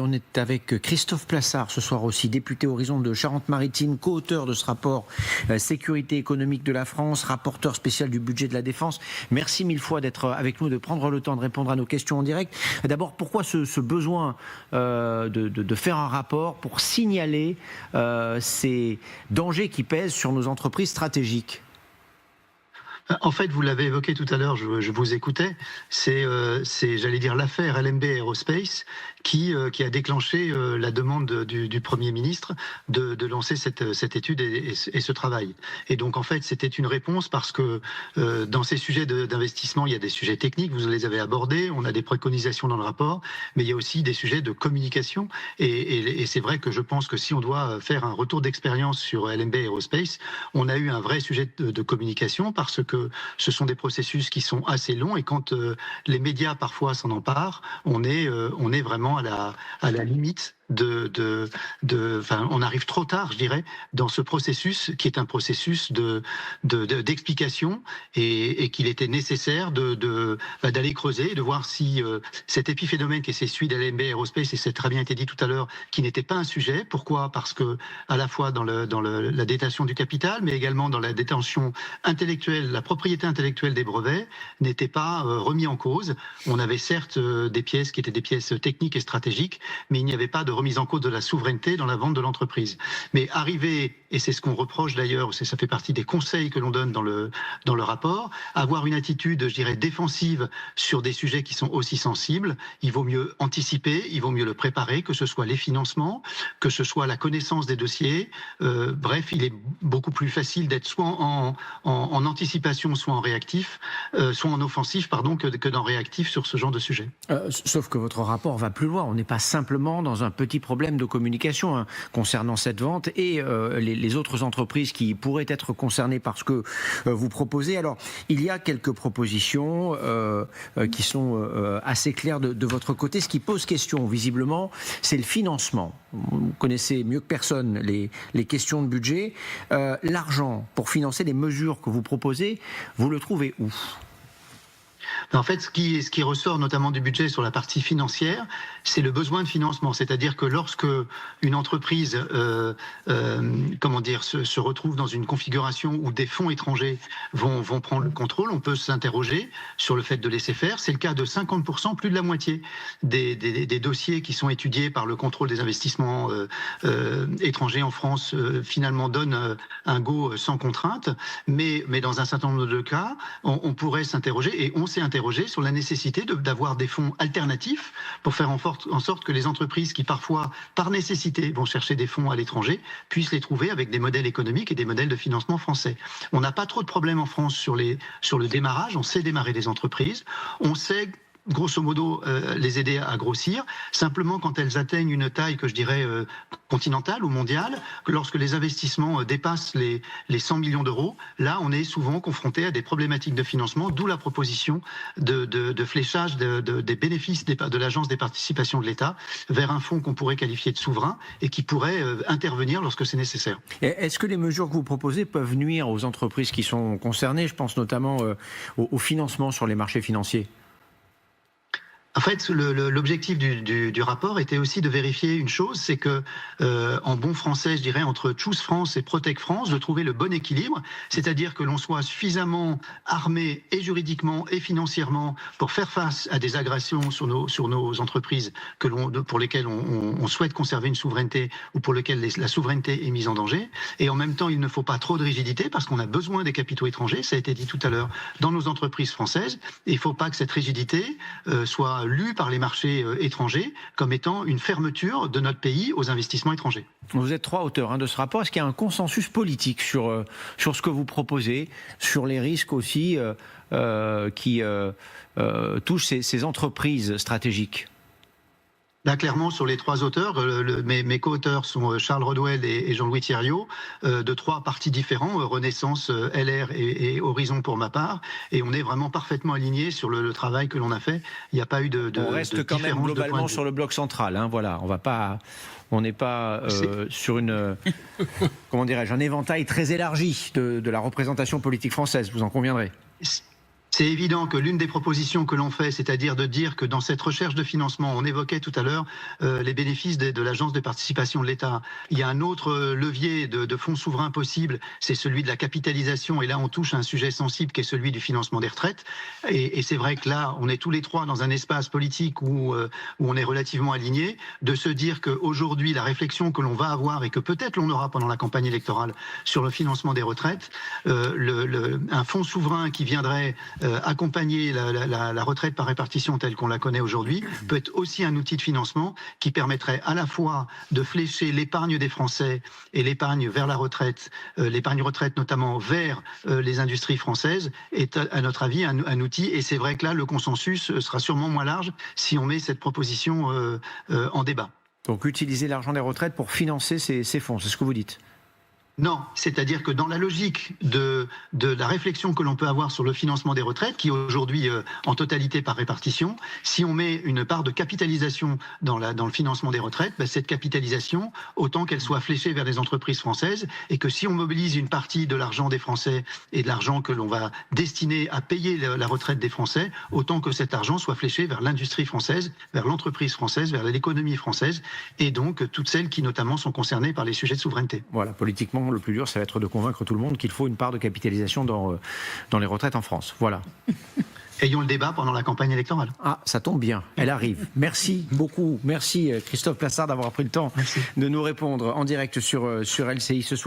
On est avec Christophe Plassard ce soir aussi, député Horizon de Charente-Maritime, co-auteur de ce rapport sécurité économique de la France, rapporteur spécial du budget de la Défense. Merci mille fois d'être avec nous, de prendre le temps de répondre à nos questions en direct. D'abord, pourquoi ce besoin de faire un rapport pour signaler ces dangers qui pèsent sur nos entreprises stratégiques ? En fait, vous l'avez évoqué tout à l'heure, je vous écoutais, c'est j'allais dire, l'affaire LMB Aerospace qui a déclenché la demande du Premier ministre de lancer cette étude et ce travail. Et donc, en fait, c'était une réponse parce que dans ces sujets d'investissement, il y a des sujets techniques, vous les avez abordés, on a des préconisations dans le rapport, mais il y a aussi des sujets de communication. Et c'est vrai que je pense que si on doit faire un retour d'expérience sur LMB Aerospace, on a eu un vrai sujet de communication parce que ce sont des processus qui sont assez longs et quand les médias parfois s'en emparent, on est vraiment à la limite on arrive trop tard, je dirais, dans ce processus qui est un processus d'explication et qu'il était nécessaire d'aller creuser et de voir si cet épiphénomène qui est celui d'LMB Aerospace, et c'est très bien été dit tout à l'heure, qui n'était pas un sujet. Pourquoi ? Parce que à la fois dans la détention du capital, mais également dans la détention intellectuelle, la propriété intellectuelle des brevets n'était pas remis en cause. On avait certes des pièces qui étaient des pièces techniques et stratégiques, mais il n'y avait pas de remise en cause de la souveraineté dans la vente de l'entreprise. Mais arriver, et c'est ce qu'on reproche d'ailleurs, ça fait partie des conseils que l'on donne dans le rapport, avoir une attitude, je dirais, défensive sur des sujets qui sont aussi sensibles, il vaut mieux anticiper, il vaut mieux le préparer, que ce soit les financements, que ce soit la connaissance des dossiers. Bref, il est beaucoup plus facile d'être soit en anticipation, soit en réactif, soit en offensif, pardon, que dans réactif sur ce genre de sujet. Sauf que votre rapport va plus loin. On n'est pas simplement dans un petit problème de communication concernant cette vente et les autres entreprises qui pourraient être concernées par ce que vous proposez. Alors, il y a quelques propositions qui sont assez claires de votre côté. Ce qui pose question, visiblement, c'est le financement. Vous connaissez mieux que personne les questions de budget. L'argent pour financer les mesures que vous proposez, vous le trouvez où ? En fait, ce qui ressort notamment du budget sur la partie financière, c'est le besoin de financement. C'est-à-dire que lorsque une entreprise se retrouve dans une configuration où des fonds étrangers vont prendre le contrôle, on peut s'interroger sur le fait de laisser faire. C'est le cas de 50%, plus de la moitié des dossiers qui sont étudiés par le contrôle des investissements étrangers en France finalement donnent un go sans contrainte. Mais dans un certain nombre de cas, on pourrait s'interroger, et on s'est interrogé sur la nécessité d'avoir des fonds alternatifs pour faire en sorte que les entreprises qui parfois, par nécessité, vont chercher des fonds à l'étranger, puissent les trouver avec des modèles économiques et des modèles de financement français. On n'a pas trop de problèmes en France sur le démarrage, on sait démarrer des entreprises, on sait grosso modo les aider à grossir. Simplement, quand elles atteignent une taille que je dirais continentale ou mondiale, lorsque les investissements dépassent les 100 millions d'euros, là, on est souvent confronté à des problématiques de financement, d'où la proposition de fléchage des bénéfices de l'Agence des participations de l'État vers un fonds qu'on pourrait qualifier de souverain et qui pourrait intervenir lorsque c'est nécessaire. Est-ce que les mesures que vous proposez peuvent nuire aux entreprises qui sont concernées ? Je pense notamment au financement sur les marchés financiers. En fait, l'objectif du rapport était aussi de vérifier une chose, c'est que, en bon français, je dirais, entre Choose France et Protect France, de trouver le bon équilibre, c'est-à-dire que l'on soit suffisamment armé et juridiquement et financièrement pour faire face à des agressions sur nos entreprises pour lesquelles on souhaite conserver une souveraineté ou pour lesquelles la souveraineté est mise en danger. Et en même temps, il ne faut pas trop de rigidité parce qu'on a besoin des capitaux étrangers, ça a été dit tout à l'heure, dans nos entreprises françaises. Et il ne faut pas que cette rigidité soit lu par les marchés étrangers comme étant une fermeture de notre pays aux investissements étrangers. Vous êtes 3 auteurs de ce rapport. Est-ce qu'il y a un consensus politique sur ce que vous proposez, sur les risques aussi qui touchent ces entreprises stratégiques ? Là, clairement, sur les 3 auteurs, mes co-auteurs sont Charles Rodwell et Jean-Louis Thierriot, de 3 partis différents, Renaissance, LR et Horizon pour ma part, et on est vraiment parfaitement alignés sur le travail que l'on a fait. Il n'y a pas eu de on reste quand même globalement sur le bloc central, hein, voilà. On n'est pas sur une, comment dirais-je, un éventail très élargi de la représentation politique française, vous en conviendrez. C'est évident que l'une des propositions que l'on fait, c'est-à-dire de dire que dans cette recherche de financement, on évoquait tout à l'heure les bénéfices de l'agence de participation de l'État. Il y a un autre levier de fonds souverains possible, c'est celui de la capitalisation. Et là, on touche à un sujet sensible qui est celui du financement des retraites. Et c'est vrai que là, on est tous les trois dans un espace politique où on est relativement alignés, de se dire qu'aujourd'hui, la réflexion que l'on va avoir et que peut-être l'on aura pendant la campagne électorale sur le financement des retraites, un fonds souverain qui viendrait accompagner la retraite par répartition telle qu'on la connaît aujourd'hui peut être aussi un outil de financement qui permettrait à la fois de flécher l'épargne des Français et l'épargne vers la retraite, l'épargne retraite notamment vers les industries françaises, est à notre avis un outil. Et c'est vrai que là, le consensus sera sûrement moins large si on met cette proposition en débat. Donc utiliser l'argent des retraites pour financer ces fonds, c'est ce que vous dites? Non, c'est-à-dire que dans la logique de la réflexion que l'on peut avoir sur le financement des retraites, qui est aujourd'hui en totalité par répartition, si on met une part de capitalisation dans le financement des retraites, cette capitalisation, autant qu'elle soit fléchée vers les entreprises françaises, et que si on mobilise une partie de l'argent des Français et de l'argent que l'on va destiner à payer la retraite des Français, autant que cet argent soit fléché vers l'industrie française, vers l'entreprise française, vers l'économie française, et donc toutes celles qui notamment sont concernées par les sujets de souveraineté. Voilà, politiquement, le plus dur, ça va être de convaincre tout le monde qu'il faut une part de capitalisation dans les retraites en France. Voilà. Ayons le débat pendant la campagne électorale. Ah, ça tombe bien, elle arrive. Merci beaucoup. Merci Christophe Plassard d'avoir pris le temps de nous répondre en direct sur LCI ce soir.